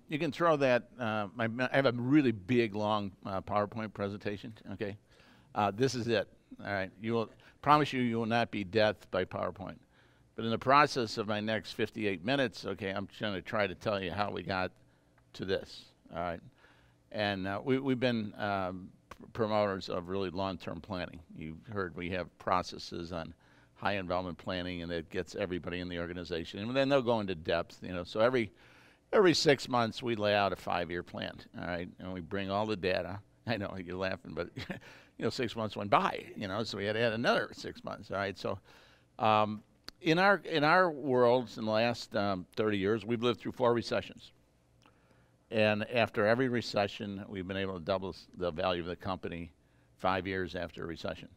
You can throw that. I have a really big, long PowerPoint presentation. Okay, this is it. All right, promise you will not be death by PowerPoint. But in the process of my next 58 minutes, okay, I'm going to try to tell you how we got to this. All right, and we've been promoters of really long-term planning. You've heard we have processes on high involvement planning, and it gets everybody in the organization, and then they'll go into depth. So every 6 months we lay out a 5-year plan. All right, and we bring all the data. I know you're laughing, but 6 months went by. So we had to add another 6 months. All right, so. In our worlds in the last 30 years, we've lived through 4 recessions. And after every recession, we've been able to double the value of the company 5 years after a recession.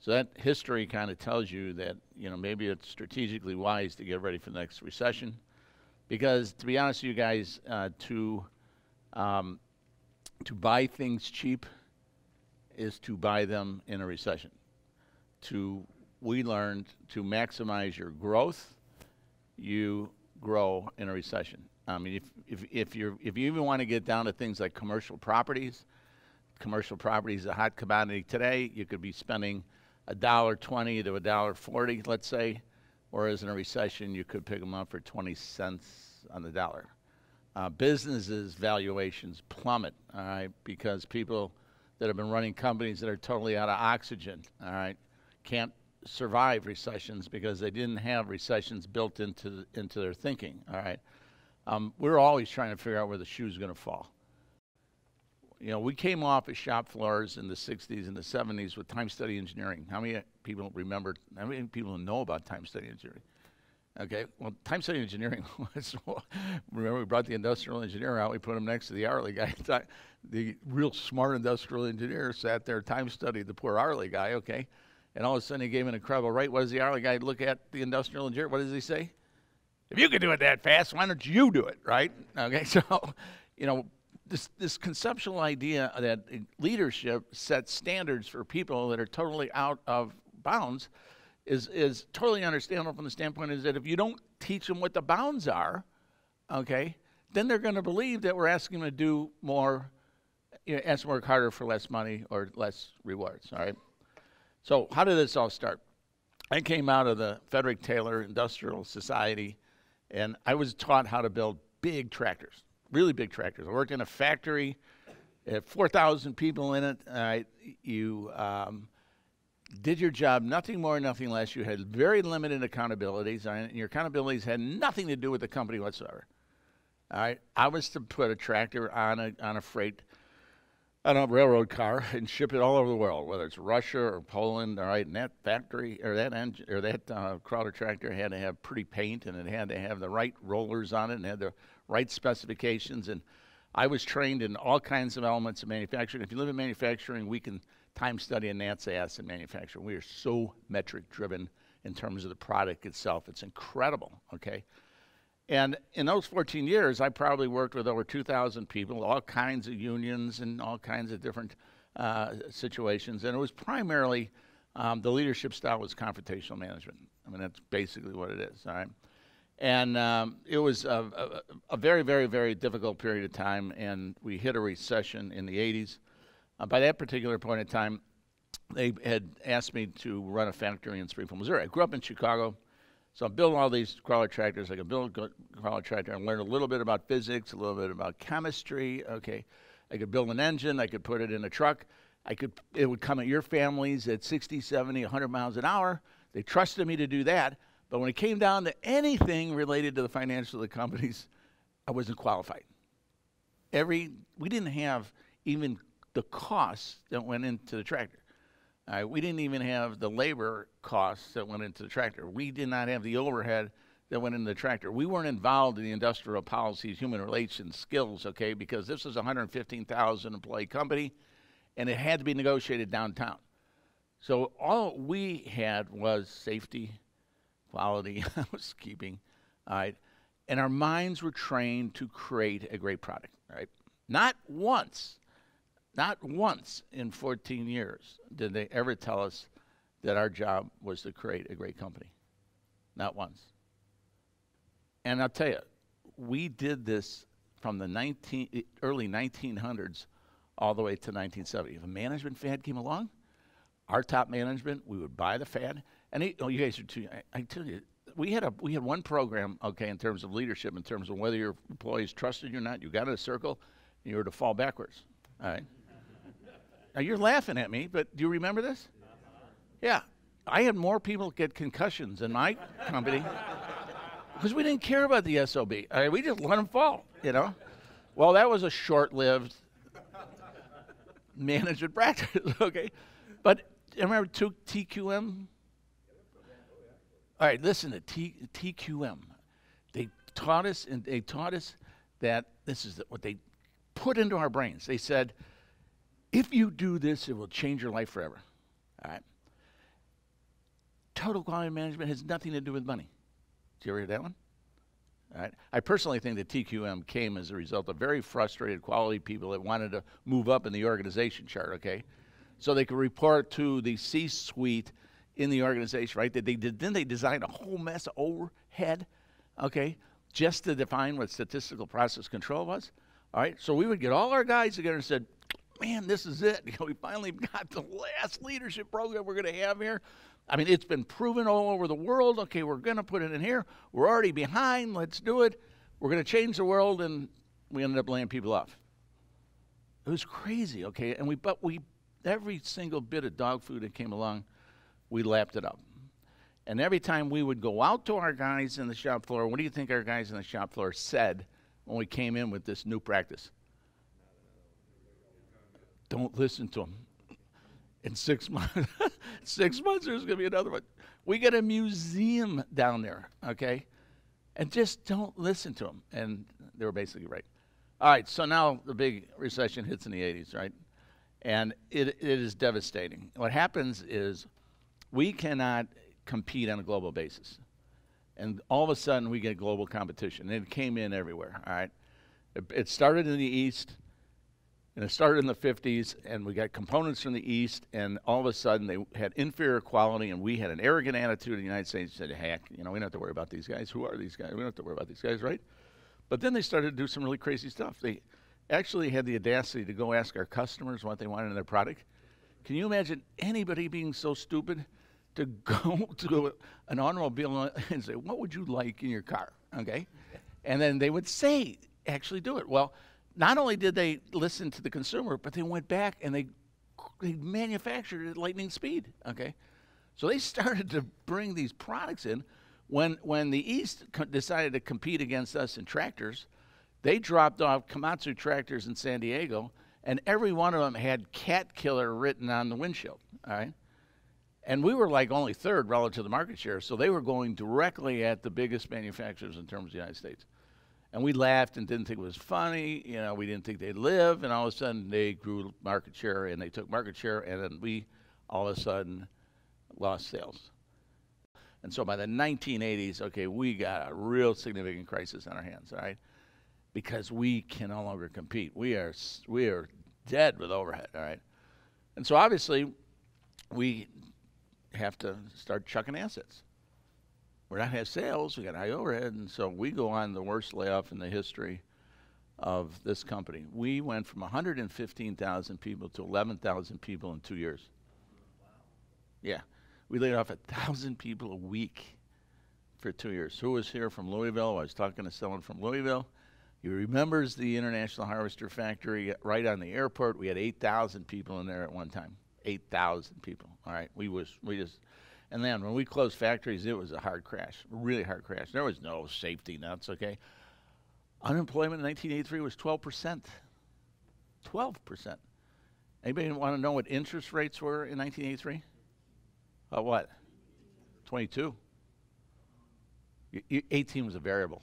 So that history kind of tells you that, maybe it's strategically wise to get ready for the next recession. Because to be honest with you guys, to buy things cheap is to buy them in a recession. We learned to maximize your growth, you grow in a recession. I mean, if you even want to get down to things like commercial properties is a hot commodity today. You could be spending $1.20 to $1.40, let's say, whereas in a recession you could pick them up for 20 cents on the dollar. Businesses valuations plummet, all right, because people that have been running companies that are totally out of oxygen, all right, can't survive recessions because they didn't have recessions built into their thinking. All right, we're always trying to figure out where the shoe's going to fall. We came off of shop floors in the 60s and the 70s with time study engineering. How many people remember? How many people know about time study engineering? Okay, well, time study engineering was, remember we brought the industrial engineer out, we put him next to the hourly guy. The real smart industrial engineer sat there, time studied the poor hourly guy, okay? And all of a sudden he gave an incredible rate. What does the hourly guy look at the industrial engineer? What does he say? If you can do it that fast, why don't you do it, right? Okay, so, this conceptual idea that leadership sets standards for people that are totally out of bounds is totally understandable from the standpoint is that if you don't teach them what the bounds are, okay, then they're going to believe that we're asking them to do more, ask them to work harder for less money or less rewards, all right? So how did this all start? I came out of the Frederick Taylor Industrial Society, and I was taught how to build big tractors, really big tractors. I worked in a factory, it had 4,000 people in it. You did your job, nothing more, nothing less. You had very limited accountabilities, and your accountabilities had nothing to do with the company whatsoever. All right, I was to put a tractor on a freight, on a railroad car, and ship it all over the world, whether it's Russia or Poland. All right, and that factory or that engine or that crawler tractor had to have pretty paint, and it had to have the right rollers on it, and had the right specifications. And I was trained in all kinds of elements of manufacturing. If you live in manufacturing, we can time study a gnat's ass in manufacturing. We are so metric driven in terms of the product itself. It's incredible, okay? And in those 14 years, I probably worked with over 2,000 people, all kinds of unions and all kinds of different situations. And it was primarily, the leadership style was confrontational management. I mean, that's basically what it is, all right? And it was a very, very, very difficult period of time, and we hit a recession in the 80s. By that particular point in time, they had asked me to run a factory in Springfield, Missouri. I grew up in Chicago, so I'm building all these crawler tractors. I could build a crawler tractor and learn a little bit about physics, a little bit about chemistry. Okay, I could build an engine. I could put it in a truck. It would come at your families at 60, 70, 100 miles an hour. They trusted me to do that. But when it came down to anything related to the financials of the companies, I wasn't qualified. We didn't have even the costs that went into the tractor. We didn't even have the labor costs that went into the tractor. We did not have the overhead that went into the tractor. We weren't involved in the industrial policies, human relations, skills, okay, because this was a 115,000 employee company, and it had to be negotiated downtown. So all we had was safety, quality, housekeeping, all right, and our minds were trained to create a great product, right? Not once in 14 years did they ever tell us that our job was to create a great company. Not once. And I'll tell you, we did this from the early 1900s all the way to 1970. If a management fad came along, our top management, we would buy the fad. And you guys are too, I tell you, we had one program, okay, in terms of leadership, in terms of whether your employees trusted you or not. You got in a circle, and you were to fall backwards. All right. Now you're laughing at me, but do you remember this? Yeah, I had more people get concussions in my company because we didn't care about the SOB. All right, we just let them fall, you know. Well, that was a short-lived management practice, okay. But remember TQM? All right, listen to TQM. They taught us that this is what they put into our brains. They said, if you do this, it will change your life forever. All right. Total quality management has nothing to do with money. Did you ever hear that one? All right. I personally think that TQM came as a result of very frustrated quality people that wanted to move up in the organization chart, okay? So they could report to the C-suite in the organization, right? Then they designed a whole mess of overhead, okay, just to define what statistical process control was. All right, so we would get all our guys together and said, man, this is it. You know, we finally got the last leadership program we're going to have here. I mean, it's been proven all over the world. Okay, we're going to put it in here. We're already behind. Let's do it. We're going to change the world, and we ended up laying people off. It was crazy, okay? And but every single bit of dog food that came along, we lapped it up. And every time we would go out to our guys in the shop floor, what do you think our guys in the shop floor said when we came in with this new practice? Don't listen to them. In 6 months, 6 months, there's going to be another one. We got a museum down there, okay? And just don't listen to them. And they were basically right. All right, so now the big recession hits in the 80s, right? And it is devastating. What happens is we cannot compete on a global basis. And all of a sudden, we get global competition. And it came in everywhere, all right? It started in the East. And it started in the 50s, and we got components from the East, and all of a sudden they had inferior quality, and we had an arrogant attitude in the United States. Said, heck, you know, we don't have to worry about these guys. Who are these guys? We don't have to worry about these guys, right? But then they started to do some really crazy stuff. They actually had the audacity to go ask our customers what they wanted in their product. Can you imagine anybody being so stupid to go to an automobile and say, what would you like in your car, okay? And then they would say, actually do it. Well, not only did they listen to the consumer, but they went back and they manufactured it at lightning speed, okay? So they started to bring these products in. When the East decided to compete against us in tractors, they dropped off Komatsu tractors in San Diego, and every one of them had cat killer written on the windshield, all right? And we were like only third relative to the market share, so they were going directly at the biggest manufacturers in terms of the United States. And we laughed and didn't think it was funny. You know, we didn't think they'd live. And all of a sudden, they grew market share, and they took market share, and then we all of a sudden lost sales. And so by the 1980s, okay, we got a real significant crisis on our hands, all right? Because we can no longer compete. We are dead with overhead, all right? And so obviously, we have to start chucking assets. We're not have sales, we got high overhead, and so we go on the worst layoff in the history of this company. We went from 115,000 people to 11,000 people in 2 years. Wow. Yeah. We laid off 1,000 people a week for 2 years. Who was here from Louisville? I was talking to someone from Louisville. He remembers the International Harvester Factory right on the airport. We had 8,000 people in there at one time. 8,000 people, all right? We just... And then when we closed factories, it was a hard crash, a really hard crash. There was no safety nets, okay? Unemployment in 1983 was 12%. 12%. Anybody want to know what interest rates were in 1983? What? 22. 18 was a variable.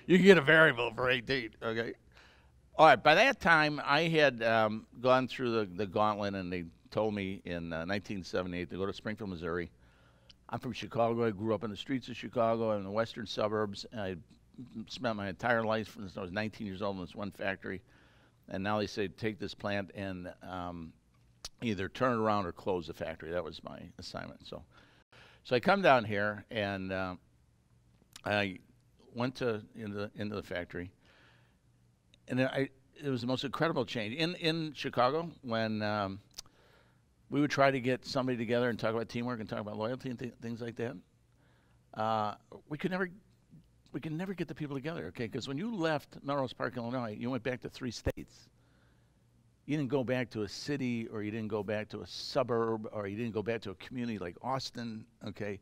You can get a variable for 18, okay? All right, by that time, I had gone through the gauntlet, and they told me in 1978 to go to Springfield, Missouri. I'm from Chicago. I grew up in the streets of Chicago in the western suburbs. I spent my entire life since I was 19 years old in this one factory. And now they say, take this plant and either turn it around or close the factory. That was my assignment. So I come down here, and I went to into the factory, and it was the most incredible change in Chicago when we would try to get somebody together and talk about teamwork and talk about loyalty and things like that. We could never get the people together, okay? Because when you left Melrose Park, Illinois, you went back to 3 states. You didn't go back to a city, or you didn't go back to a suburb, or you didn't go back to a community like Austin, okay?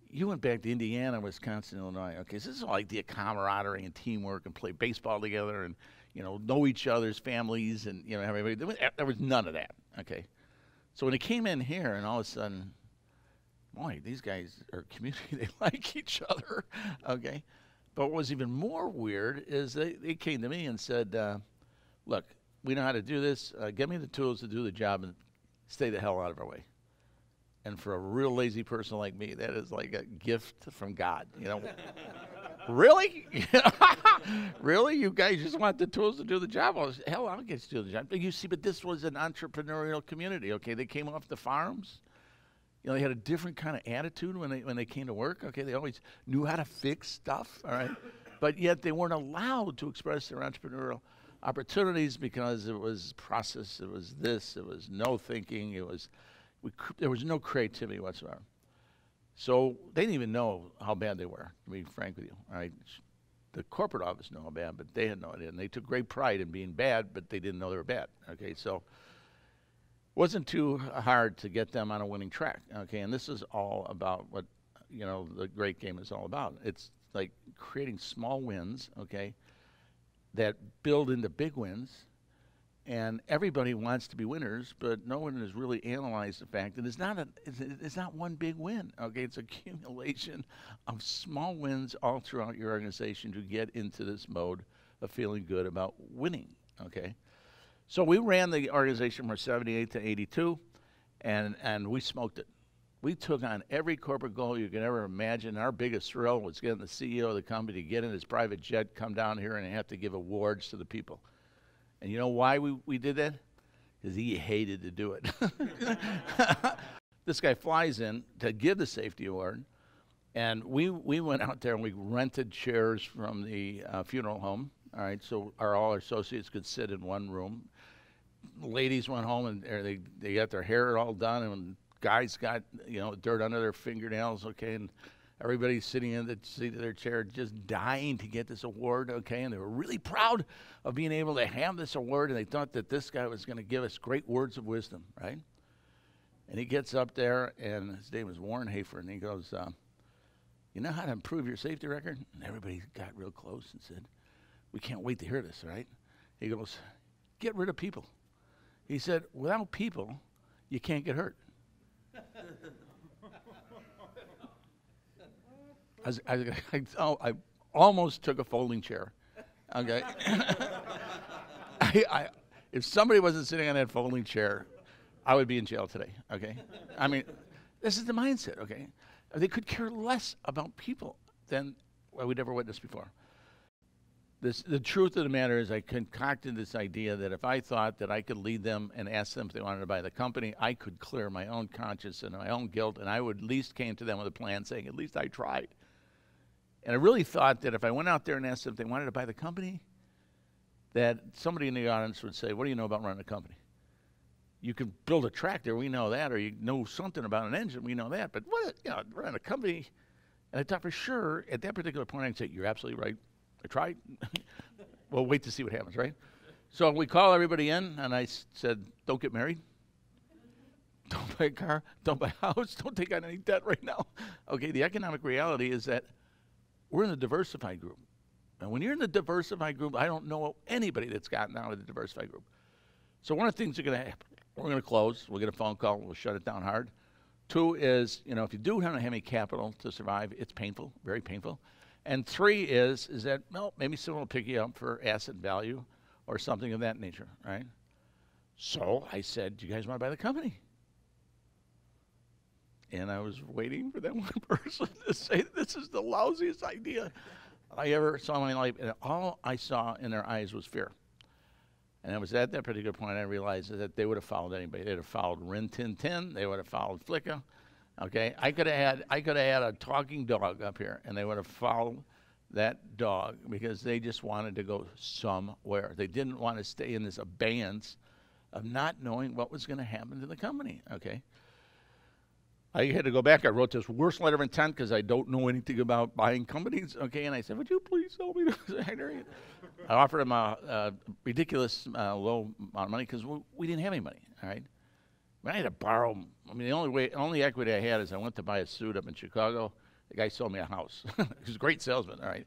You went back to Indiana, Wisconsin, Illinois, okay? So this is like the camaraderie and teamwork and play baseball together and, know each other's families and, everybody. There was none of that, okay? So when it came in here and all of a sudden, boy, these guys are community, they like each other, okay? But what was even more weird is they came to me and said, look, we know how to do this. Give me the tools to do the job and stay the hell out of our way. And for a real lazy person like me, that is like a gift from God, Really? Really? You guys just want the tools to do the job? Well, hell, I'll get you to do the job. But you see, but this was an entrepreneurial community, okay? They came off the farms. They had a different kind of attitude when they came to work, okay? They always knew how to fix stuff, all right? But yet they weren't allowed to express their entrepreneurial opportunities because it was process, it was this, it was no thinking, there was no creativity whatsoever. So they didn't even know how bad they were, to be frank with you, all right? The corporate office knew how bad, but they had no idea. And they took great pride in being bad, but they didn't know they were bad, okay? So it wasn't too hard to get them on a winning track, okay? And this is all about what, the great game is all about. It's like creating small wins, okay, that build into big wins. And everybody wants to be winners, but no one has really analyzed the fact that it's not one big win, okay? It's accumulation of small wins all throughout your organization to get into this mode of feeling good about winning, okay? So we ran the organization from 78 to 82, and we smoked it. We took on every corporate goal you could ever imagine. Our biggest thrill was getting the CEO of the company to get in his private jet, come down here, and have to give awards to the people. And you know why we did that? Because he hated to do it. This guy flies in to give the safety award, and we went out there and we rented chairs from the funeral home, all right, so all our associates could sit in one room. Ladies went home and they got their hair all done, and guys got dirt under their fingernails, okay, and everybody's sitting in the seat of their chair just dying to get this award, okay, and they were really proud of being able to have this award, and they thought that this guy was going to give us great words of wisdom, right? And he gets up there, and his name was Warren Hafer, and he goes, you know how to improve your safety record? And everybody got real close and said, we can't wait to hear this, right? He goes, get rid of people. He said, without people, you can't get hurt. I almost took a folding chair, okay? If somebody wasn't sitting on that folding chair, I would be in jail today, okay? I mean, this is the mindset, okay? They could care less about people than we'd ever witnessed before. The truth of the matter is I concocted this idea that if I thought that I could lead them and ask them if they wanted to buy the company, I could clear my own conscience and my own guilt, and I would at least came to them with a plan saying, at least I tried. And I really thought that if I went out there and asked them if they wanted to buy the company, that somebody in the audience would say, what do you know about running a company? You can build a tractor, we know that, or you know something about an engine, we know that, but run a company? And I thought for sure, at that particular point, I'd say, you're absolutely right. I tried. We'll wait to see what happens, right? So we call everybody in, and I said, don't get married. Don't buy a car. Don't buy a house. Don't take on any debt right now. Okay, the economic reality is that we're in the diversified group. And when you're in the diversified group, I don't know anybody that's gotten out of the diversified group. So one of the things that's going to happen, we're going to close. We'll get a phone call. We'll shut it down hard. 2 is, if you do have any capital to survive, it's painful, very painful. And 3 is that, well, maybe someone will pick you up for asset value or something of that nature, right? So I said, do you guys want to buy the company? And I was waiting for that one person to say, this is the lousiest idea I ever saw in my life. And all I saw in their eyes was fear. And it was at that particular point I realized that they would have followed anybody. They'd have followed Rin Tin Tin. They would have followed Flicka. Okay, I could have had a talking dog up here, and they would have followed that dog because they just wanted to go somewhere. They didn't want to stay in this abeyance of not knowing what was going to happen to the company, okay? I had to go back. I wrote this worst letter of intent because I don't know anything about buying companies, okay? And I said, would you please sell me this? I offered him a ridiculous low amount of money because we didn't have any money, all right? I had to borrow. I mean, the only equity I had is I went to buy a suit up in Chicago. The guy sold me a house. He was a great salesman, all right?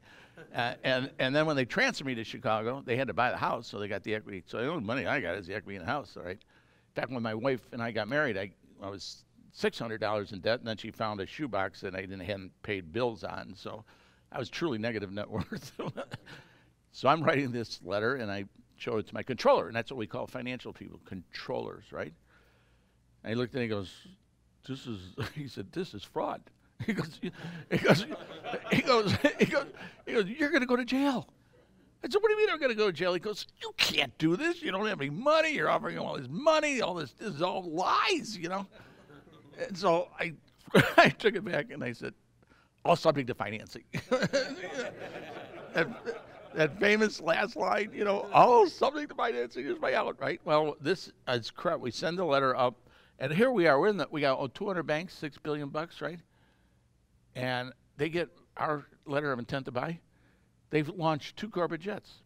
And then when they transferred me to Chicago, they had to buy the house, so they got the equity. So the only money I got is the equity in the house, all right? Back when my wife and I got married, I was $600 in debt, and then she found a shoebox that hadn't paid bills on. So I was truly negative net worth. So I'm writing this letter, and I showed it to my controller, and that's what we call financial people, controllers, right? And he looked at it and he goes, he said, this is fraud. He goes, you're going to go to jail. I said, what do you mean I'm going to go to jail? He goes, you can't do this. You don't have any money. You're offering him all this money. This is all lies, you know. And so I took it back and I said, all subject to financing. That famous last line, you know, all subject to financing is my out, right? Well, this is crap. We send the letter up, and here we are. We got 200 banks, $6 billion, right? And they get our letter of intent to buy. They've launched 2 corporate jets.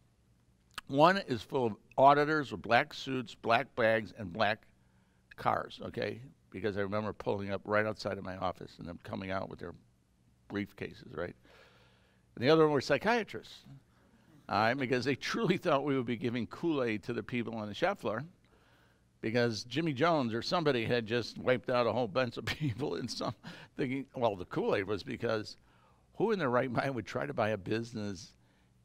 One is full of auditors with black suits, black bags, and black cars, okay? Because I remember pulling up right outside of my office and them coming out with their briefcases, right? And the other one were psychiatrists, because they truly thought we would be giving Kool-Aid to the people on the shop floor, because Jimmy Jones or somebody had just wiped out a whole bunch of people and some thinking, well, the Kool-Aid was because who in their right mind would try to buy a business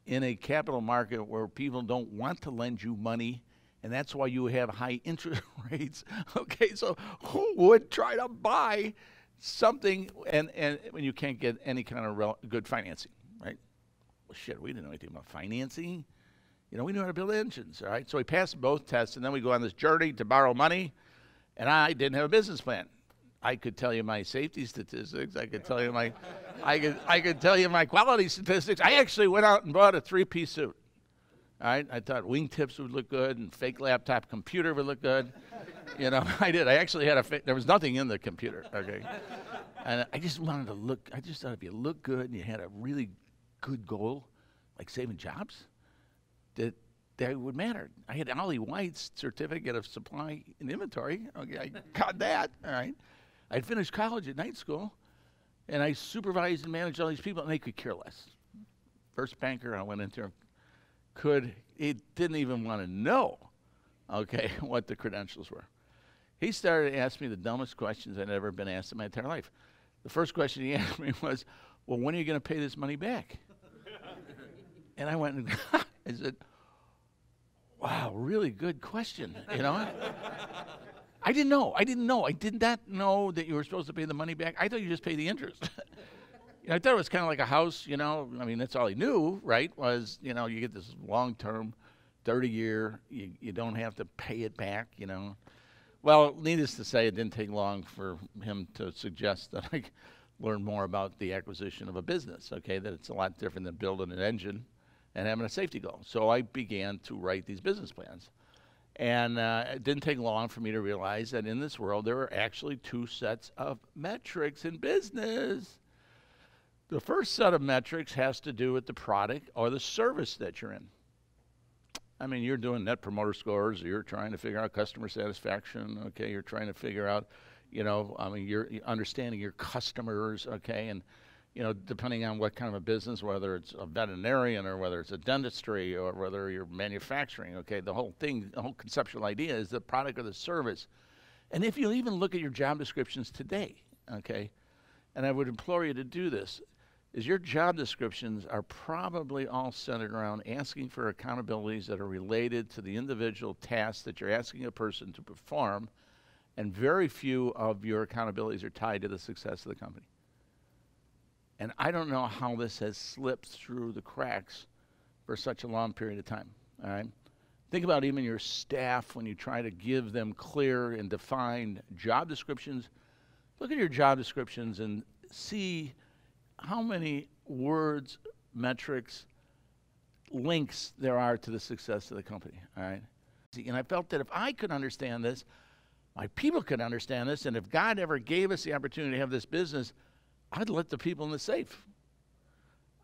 in a capital market where people don't want to lend you money, and that's why you have high interest rates? Okay, so who would try to buy something and when you can't get any kind of good financing, right? Well, shit, we didn't know anything about financing. You know, we knew how to build engines, all right? So we passed both tests, and then we go on this journey to borrow money, and I didn't have a business plan. I could tell you my safety statistics. I could tell you I could tell you my quality statistics. I actually went out and bought a 3-piece suit. All right, I thought wingtips would look good and fake laptop computer would look good. You know, I did. I actually had there was nothing in the computer, okay? And I just wanted to look, I just thought if you look good and you had a really good goal, like saving jobs, that would matter. I had Ollie White's certificate of supply and inventory. Okay, I got that, all right? I'd finished college at night school, and I supervised and managed all these people, and they could care less. First banker I went into he didn't even want to know, okay, what the credentials were. He started to ask me the dumbest questions I'd ever been asked in my entire life. The first question he asked me was, well, when are you going to pay this money back? And I went and I said, wow, really good question, you know? I didn't know. I did not know that you were supposed to pay the money back. I thought you just pay the interest. You know, I thought it was kind of like a house, you know. I mean, that's all he knew, right, was, you know, you get this long-term, 30-year, you don't have to pay it back, you know. Well, needless to say, it didn't take long for him to suggest that I learn more about the acquisition of a business, okay, that it's a lot different than building an engine and having a safety goal. So I began to write these business plans. And it didn't take long for me to realize that in this world, there are actually 2 sets of metrics in business. The first set of metrics has to do with the product or the service that you're in. I mean, you're doing net promoter scores, or you're trying to figure out customer satisfaction, okay? You're trying to figure out, you know, I mean, you're understanding your customers, okay? And, you know, depending on what kind of a business, whether it's a veterinarian or whether it's a dentistry or whether you're manufacturing, okay? The whole thing, the whole conceptual idea is the product or the service. And if you even look at your job descriptions today, okay, and I would implore you to do this, is your job descriptions are probably all centered around asking for accountabilities that are related to the individual tasks that you're asking a person to perform, and very few of your accountabilities are tied to the success of the company. And I don't know how this has slipped through the cracks for such a long period of time, all right? Think about even your staff when you try to give them clear and defined job descriptions. Look at your job descriptions and see how many words metrics, links there are to the success of the company, all right? And I felt that if I could understand this, my people could understand this, and if God ever gave us the opportunity to have this business, I'd let the people in the safe.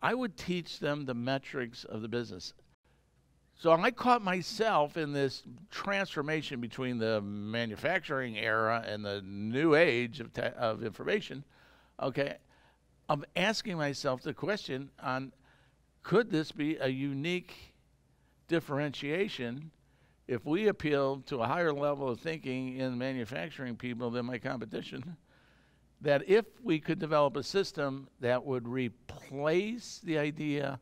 I would teach them the metrics of the business. So I caught myself in this transformation between the manufacturing era and the new age of information, okay, of asking myself the question on, could this be a unique differentiation if we appeal to a higher level of thinking in manufacturing people than my competition, that if we could develop a system that would replace the idea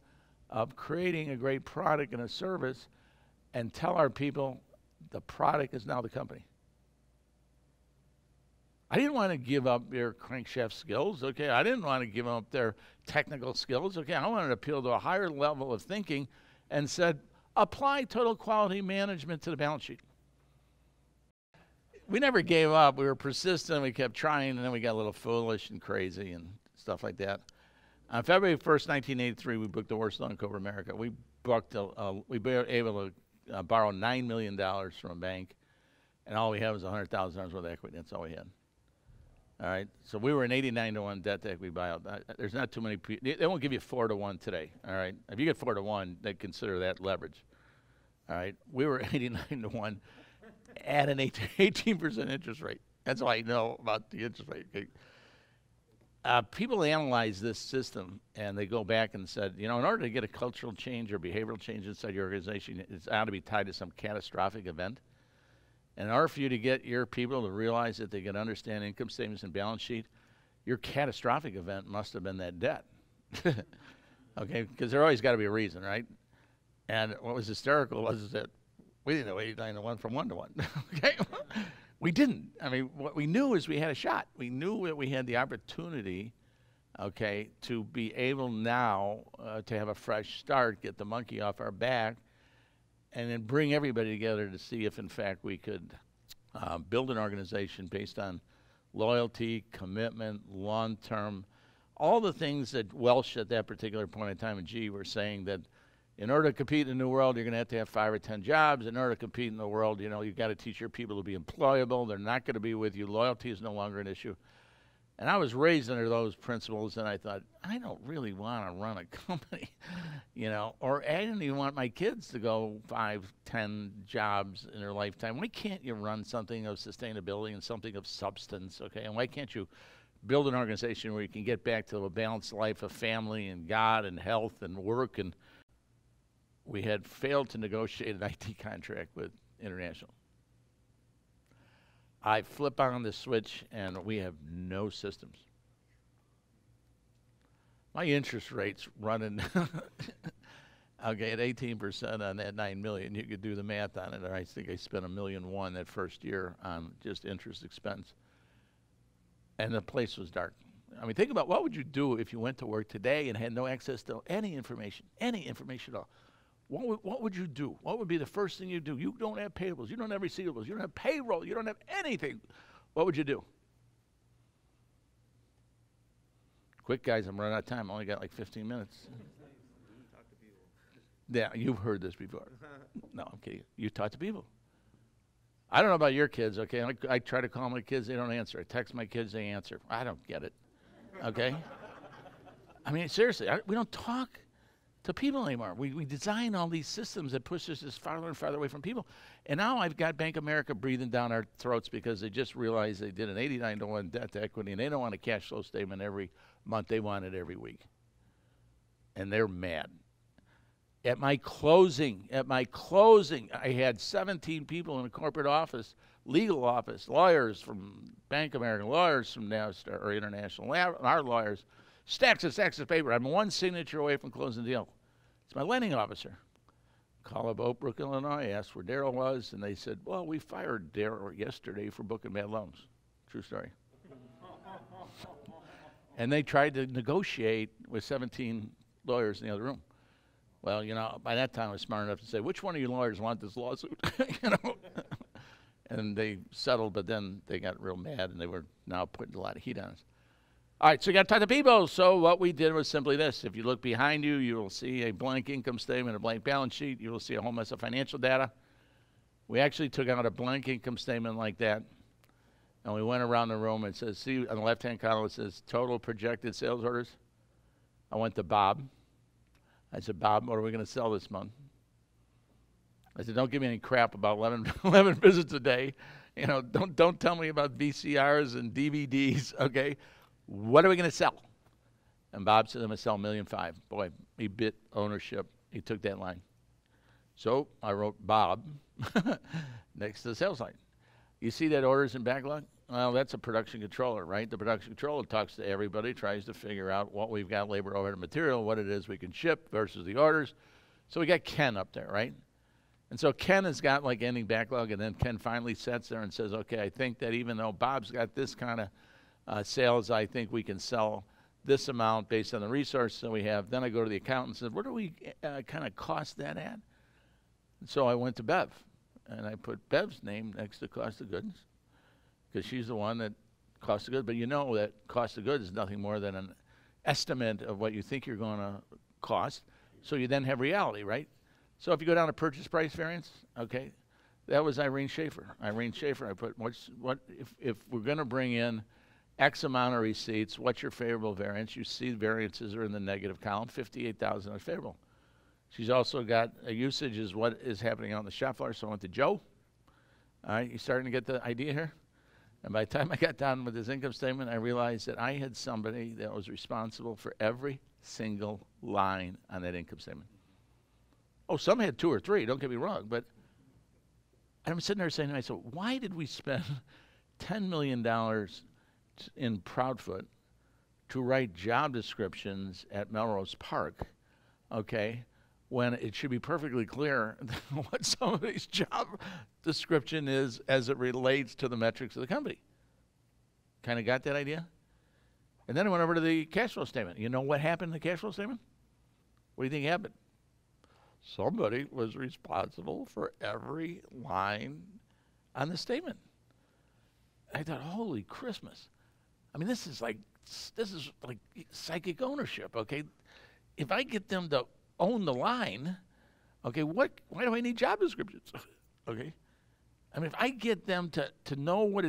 of creating a great product and a service and tell our people the product is now the company. I didn't want to give up their crankshaft skills, okay? I didn't want to give up their technical skills, okay? I wanted to appeal to a higher level of thinking and said, apply total quality management to the balance sheet. We never gave up. We were persistent. We kept trying, and then we got a little foolish and crazy and stuff like that. On February 1st, 1983, we booked the worst loan in corporate America. We were able to borrow $9 million from a bank, and all we had was $100,000 worth of equity. That's all we had. All right, so we were an 89-to-1 debt to equity buyout. There's not too many people. They won't give you 4-to-1 today. All right, if you get 4-to-1, they consider that leverage. All right, we were 89-to-1 at an 18% interest rate. That's all I know about the interest rate. Okay. People analyze this system and they go back and said, you know, in order to get a cultural change or behavioral change inside your organization, it's ought to be tied to some catastrophic event. And in order for you to get your people to realize that they can understand income statements and balance sheet, your catastrophic event must have been that debt. Okay, because there always got to be a reason, right? And what was hysterical was that we didn't know 89-to-1 from 1-to-1. Okay, we didn't. I mean, what we knew is we had a shot. We knew that we had the opportunity, okay, to be able now to have a fresh start, get the monkey off our back, and then bring everybody together to see if, in fact, we could build an organization based on loyalty, commitment, long-term, all the things that Welsh at that particular point in time and G were saying that in order to compete in the new world, you're going to have 5 or 10 jobs. In order to compete in the world, you know, you've got to teach your people to be employable. They're not going to be with you. Loyalty is no longer an issue. And I was raised under those principles, and I thought, I don't really want to run a company, you know, or I didn't even want my kids to go 5, 10 jobs in their lifetime. Why can't you run something of sustainability and something of substance, okay? And why can't you build an organization where you can get back to a balanced life of family and God and health and work? And we had failed to negotiate an IT contract with International. I flip on the switch, and we have no systems. My interest rate's running, okay, at 18% on that $9 million. You could do the math on it. I think I spent $1.1 million that first year on just interest expense. And the place was dark. I mean, think about what would you do if you went to work today and had no access to any information at all. What would you do? What would be the first thing you do? You don't have payables. You don't have receivables. You don't have payroll. You don't have anything. What would you do? Quick, guys, I'm running out of time. I only got like 15 minutes. Yeah, you've heard this before. No, I'm kidding. You talk to people. I don't know about your kids, okay? I try to call my kids. They don't answer. I text my kids. They answer. I don't get it, okay? I mean, seriously, we don't talk to people anymore. We design all these systems that push us just farther and farther away from people. And now I've got Bank of America breathing down our throats because they just realized they did an 89-to-1 debt to equity, and they don't want a cash flow statement every month. They want it every week. And they're mad. At my closing, I had 17 people in a corporate office, legal office, lawyers from Bank of America, lawyers from NASDAQ or International, our lawyers, stacks and stacks of paper. I'm one signature away from closing the deal. It's my lending officer. Call up Oak Brook, Illinois, asked where Daryl was, and they said, well, we fired Daryl yesterday for booking bad loans. True story. And they tried to negotiate with 17 lawyers in the other room. Well, you know, by that time I was smart enough to say, which one of you lawyers want this lawsuit? You know? And they settled, but then they got real mad, and they were now putting a lot of heat on us. All right, so you got to talk to people. So what we did was simply this. If you look behind you, you will see a blank income statement, a blank balance sheet. You will see a whole mess of financial data. We actually took out a blank income statement like that, and we went around the room and says, see, on the left-hand column it says total projected sales orders. I went to Bob. I said, Bob, what are we going to sell this month? I said, don't give me any crap about 11 visits a day. You know, don't tell me about VCRs and DVDs, okay? What are we going to sell? And Bob said, I'm going to sell $1.5 million. Boy, he bit ownership. He took that line. So I wrote Bob next to the sales line. You see that orders and backlog? Well, that's a production controller, right? The production controller talks to everybody, tries to figure out what we've got, labor, overhead, and material, what it is we can ship versus the orders. So we got Ken up there, right? And so Ken has got like ending backlog, and then Ken finally sits there and says, okay, I think that even though Bob's got this kind of sales, I think we can sell this amount based on the resources that we have. Then I go to the accountant and said, what do we kind of cost that at? And so I went to Bev, and I put Bev's name next to cost of goods, because she's the one that cost of goods. But you know that cost of goods is nothing more than an estimate of what you think you're going to cost. So you then have reality, right? So if you go down to purchase price variance, okay, that was Irene Schaefer. Irene Schaefer, I put, if we're going to bring in X amount of receipts, what's your favorable variance? You see variances are in the negative column, 58,000 are favorable. She's also got a usage is what is happening on the shop floor. So I went to Joe. All right, you starting to get the idea here? And by the time I got done with his income statement, I realized that I had somebody that was responsible for every single line on that income statement. Oh, some had 2 or 3, don't get me wrong, but I'm sitting there saying to myself, why did we spend $10 million in Proudfoot to write job descriptions at Melrose Park, okay, when it should be perfectly clear what somebody's job description is as it relates to the metrics of the company? Kind of got that idea? And then I went over to the cash flow statement. You know what happened in the cash flow statement? What do you think happened? Somebody was responsible for every line on the statement. I thought, holy Christmas. I mean, this is like psychic ownership, okay? If I get them to own the line, okay, why do I need job descriptions? Okay? I mean, if I get them to know what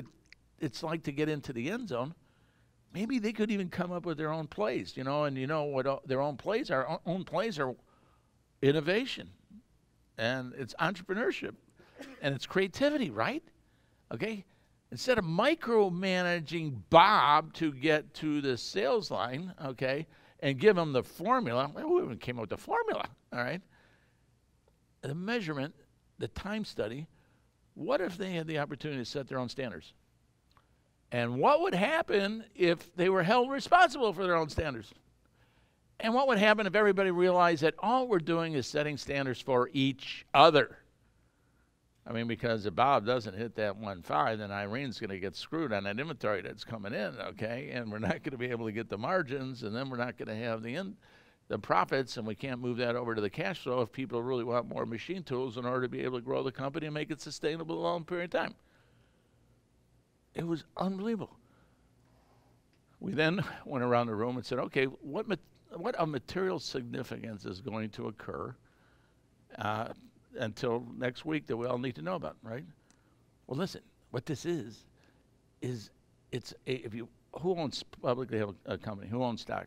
it's like to get into the end zone, maybe they could even come up with their own plays, you know, and you know what their own plays are. Own plays are innovation, and it's entrepreneurship, and it's creativity, right? Okay? Instead of micromanaging Bob to get to the sales line, okay, and give him the formula, well, we even came up with the formula, all right? The measurement, the time study, what if they had the opportunity to set their own standards? And what would happen if they were held responsible for their own standards? And what would happen if everybody realized that all we're doing is setting standards for each other? I mean, because if Bob doesn't hit that 1.5, then Irene's going to get screwed on that inventory that's coming in, okay? And we're not going to be able to get the margins, and then we're not going to have the profits, and we can't move that over to the cash flow if people really want more machine tools in order to be able to grow the company and make it sustainable a long period of time. It was unbelievable. We then went around the room and said, okay, what of material significance is going to occur until next week that we all need to know about, right? Well, listen, what this is it's who owns publicly held a company? Who owns stock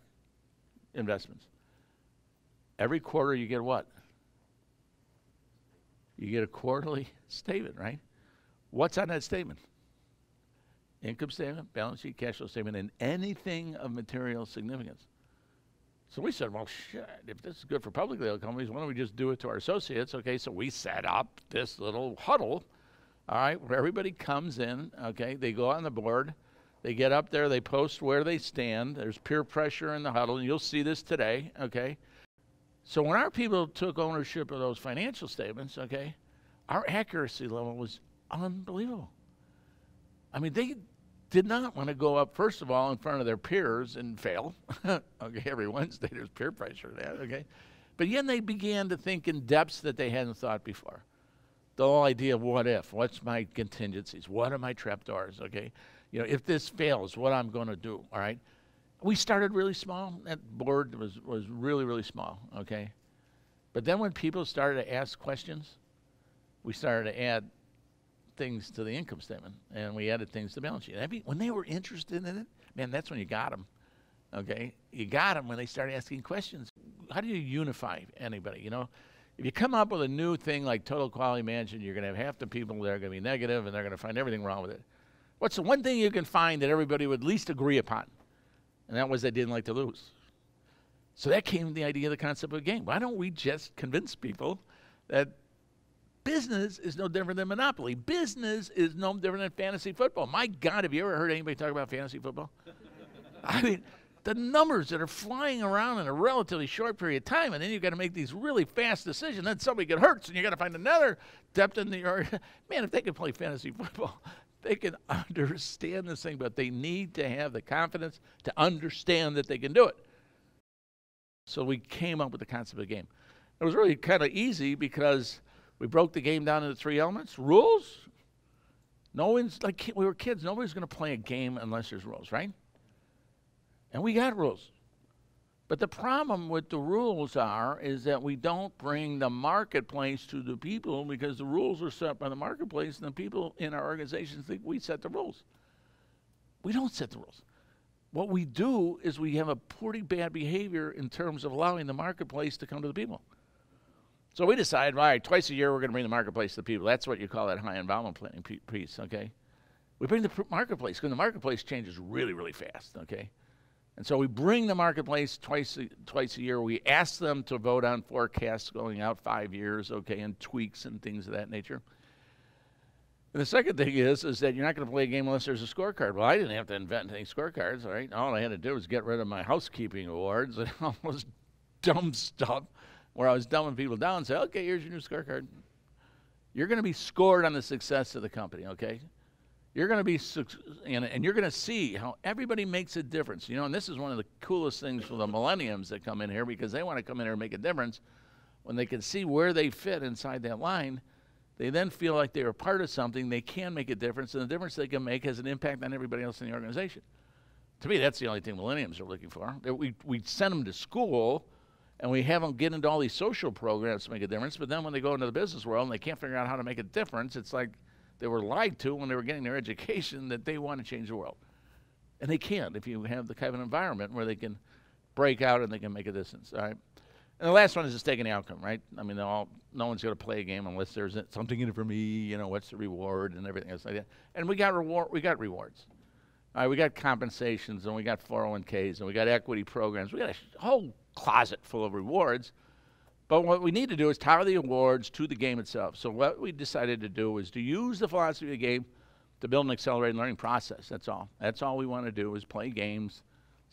investments? Every quarter you get what? You get a quarterly statement, right? What's on that statement? Income statement, balance sheet, cash flow statement, and anything of material significance. So we said, well, shit, if this is good for publicly held companies, why don't we just do it to our associates? Okay, so we set up this little huddle, all right, where everybody comes in, okay, they go on the board, they get up there, they post where they stand, there's peer pressure in the huddle, and you'll see this today, okay? So when our people took ownership of those financial statements, okay, our accuracy level was unbelievable. I mean, they did not want to go up, first of all, in front of their peers and fail. Okay, every Wednesday there's peer pressure there, okay? But then they began to think in depths that they hadn't thought before. The whole idea of what if, what's my contingencies, what are my trapdoors, okay? You know, if this fails, what I'm going to do, all right? We started really small. That board was really, really small, okay? But then when people started to ask questions, we started to add things to the income statement, and we added things to the balance sheet. I mean, when they were interested in it, man, that's when you got them, okay? You got them when they started asking questions. How do you unify anybody, you know? If you come up with a new thing like total quality management, you're going to have half the people that are going to be negative, and they're going to find everything wrong with it. What's the one thing you can find that everybody would at least agree upon? And that was they didn't like to lose. So that came the idea of the concept of a game. Why don't we just convince people that business is no different than monopoly? Business is no different than fantasy football. My God, have you ever heard anybody talk about fantasy football? I mean, the numbers that are flying around in a relatively short period of time, and then you've got to make these really fast decisions. Then somebody gets hurt, and you got to find another depth in the area. Man, if they could play fantasy football, they can understand this thing, but they need to have the confidence to understand that they can do it. So we came up with the concept of the game. It was really kind of easy because we broke the game down into 3 elements. Rules. No one's, like we were kids, nobody's going to play a game unless there's rules, right? And we got rules. But the problem with the rules is that we don't bring the marketplace to the people because the rules are set by the marketplace, and the people in our organizations think we set the rules. We don't set the rules. What we do is we have a pretty bad behavior in terms of allowing the marketplace to come to the people. So we decided, all right, twice a year we're going to bring the marketplace to the people. That's what you call that high involvement planning piece, okay? We bring the marketplace because the marketplace changes really, really fast, okay? And so we bring the marketplace twice a year. We ask them to vote on forecasts going out 5 years, okay, and tweaks and things of that nature. And the second thing is that you're not going to play a game unless there's a scorecard. Well, I didn't have to invent any scorecards, all right? All I had to do was get rid of my housekeeping awards and all those dumb stuff where I was dumbing people down and say, okay, here's your new scorecard. You're going to be scored on the success of the company, okay? You're going to be, and you're going to see how everybody makes a difference. You know, and this is one of the coolest things for the millenniums that come in here because they want to come in here and make a difference. When they can see where they fit inside that line, they then feel like they're a part of something, they can make a difference, and the difference they can make has an impact on everybody else in the organization. To me, that's the only thing millenniums are looking for. We send them to school, and we have them get into all these social programs to make a difference, but then when they go into the business world and they can't figure out how to make a difference, it's like they were lied to when they were getting their education that they want to change the world. And they can if you have the kind of environment where they can break out and they can make a difference, all right? And the last one is just taking the outcome, right? I mean, no one's going to play a game unless there's something in it for me, you know, what's the reward and everything else like that. And we got rewards. All right, we got compensations, and we got 401ks, and we got equity programs. We got a whole closet full of rewards. But what we need to do is tie the awards to the game itself. So what we decided to do is to use the philosophy of the game to build an accelerated learning process. That's all. That's all we want to do is play games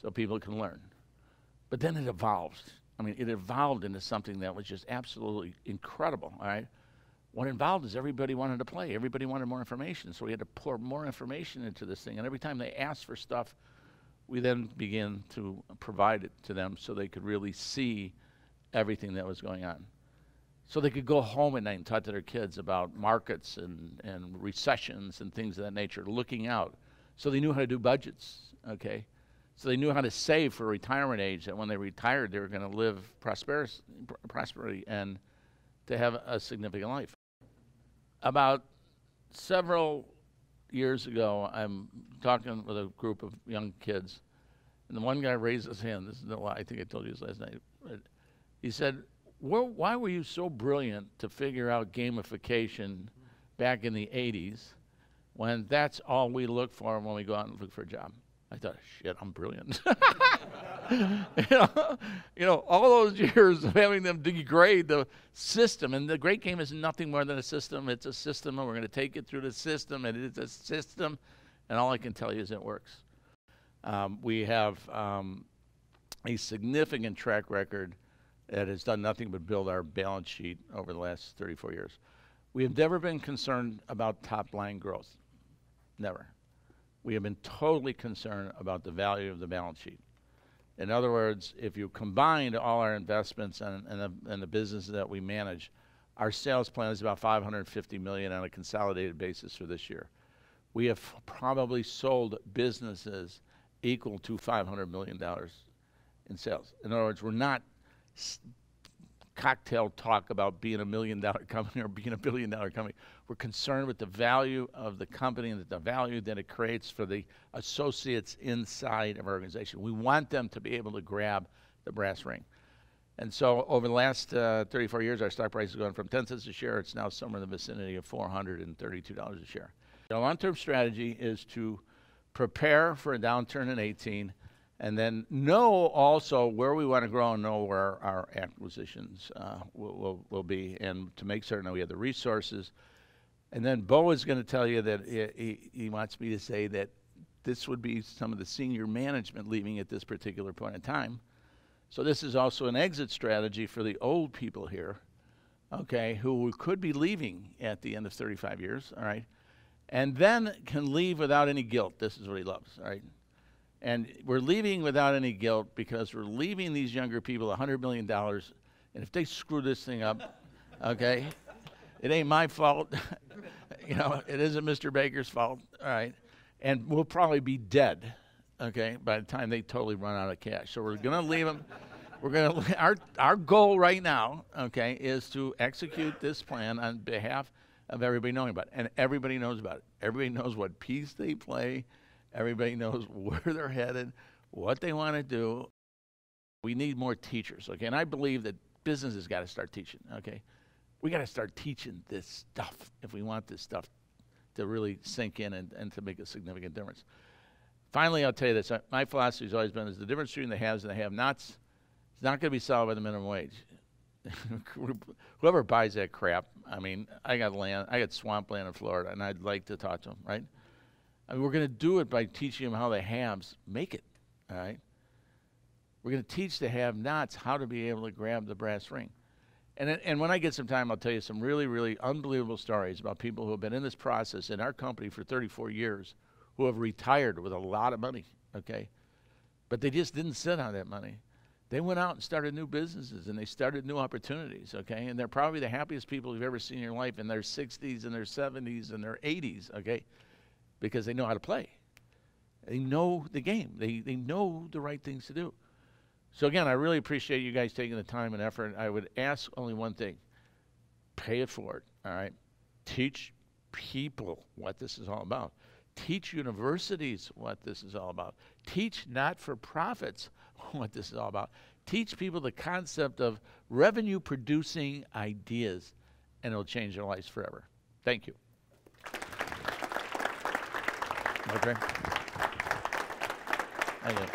so people can learn. But then it evolves. I mean, it evolved into something that was just absolutely incredible, all right? What involved is everybody wanted to play. Everybody wanted more information, so we had to pour more information into this thing. And every time they asked for stuff, we then began to provide it to them so they could really see everything that was going on. So they could go home at night and talk to their kids about markets and recessions and things of that nature, looking out. So they knew how to do budgets, okay? So they knew how to save for retirement age, that when they retired, they were going to live prosperity and to have a significant life. About several years ago, I'm talking with a group of young kids, and the one guy raised his hand. This is the lie. I think I told you this last night. He said, why were you so brilliant to figure out gamification back in the 80s when that's all we look for when we go out and look for a job? I thought, shit, I'm brilliant. you know, all those years of having them degrade the system, and the great game is nothing more than a system. It's a system, and we're going to take it through the system, and it's a system, and all I can tell you is it works. We have a significant track record that has done nothing but build our balance sheet over the last 34 years. We have never been concerned about top-line growth. Never. We have been totally concerned about the value of the balance sheet. In other words, if you combined all our investments and the businesses that we manage, our sales plan is about $550 million on a consolidated basis for this year. We have probably sold businesses equal to $500 million in sales. In other words, we're not cocktail talk about being $1 million company or being $1 billion company. We're concerned with the value of the company and the value that it creates for the associates inside of our organization. We want them to be able to grab the brass ring. And so over the last 34 years, our stock price has gone from 10 cents a share. It's now somewhere in the vicinity of $432 a share. Our long-term strategy is to prepare for a downturn in 18, and then know also where we want to grow and know where our acquisitions will be, and to make certain that we have the resources. And then Bo is going to tell you that he wants me to say that this would be some of the senior management leaving at this particular point in time. So this is also an exit strategy for the old people here, okay, who could be leaving at the end of 35 years, all right, and then can leave without any guilt. This is what he loves, all right? And we're leaving without any guilt because we're leaving these younger people $100 million, and if they screw this thing up, okay, it ain't my fault. You know, it isn't Mr. Baker's fault, all right? And we'll probably be dead, okay, by the time they totally run out of cash. So we're going to leave them. We're going to our goal right now, okay, is to execute this plan on behalf of everybody knowing about it. And everybody knows about it. Everybody knows what piece they play. Everybody knows where they're headed, what they want to do. We need more teachers, okay? And I believe that business has got to start teaching, okay? We got to start teaching this stuff if we want this stuff to really sink in and to make a significant difference. Finally, I'll tell you this. My philosophy has always been is the difference between the haves and the have-nots is not going to be solved by the minimum wage. Whoever buys that crap, I mean, I got land, I got swampland in Florida, and I'd like to talk to them, right? I mean, we're going to do it by teaching them how the haves make it, all right? We're going to teach the have-nots how to be able to grab the brass ring. And when I get some time, I'll tell you some really, really unbelievable stories about people who have been in this process in our company for 34 years who have retired with a lot of money, okay? But they just didn't sit on that money. They went out and started new businesses, and they started new opportunities, okay? And they're probably the happiest people you've ever seen in your life in their 60s and their 70s and their 80s, okay? Because they know how to play. They know the game. They know the right things to do. So again, I really appreciate you guys taking the time and effort. I would ask only one thing. Pay it forward, all right? Teach people what this is all about. Teach universities what this is all about. Teach not-for-profits what this is all about. Teach people the concept of revenue-producing ideas, and it'll change their lives forever. Thank you. Okay. Thank you.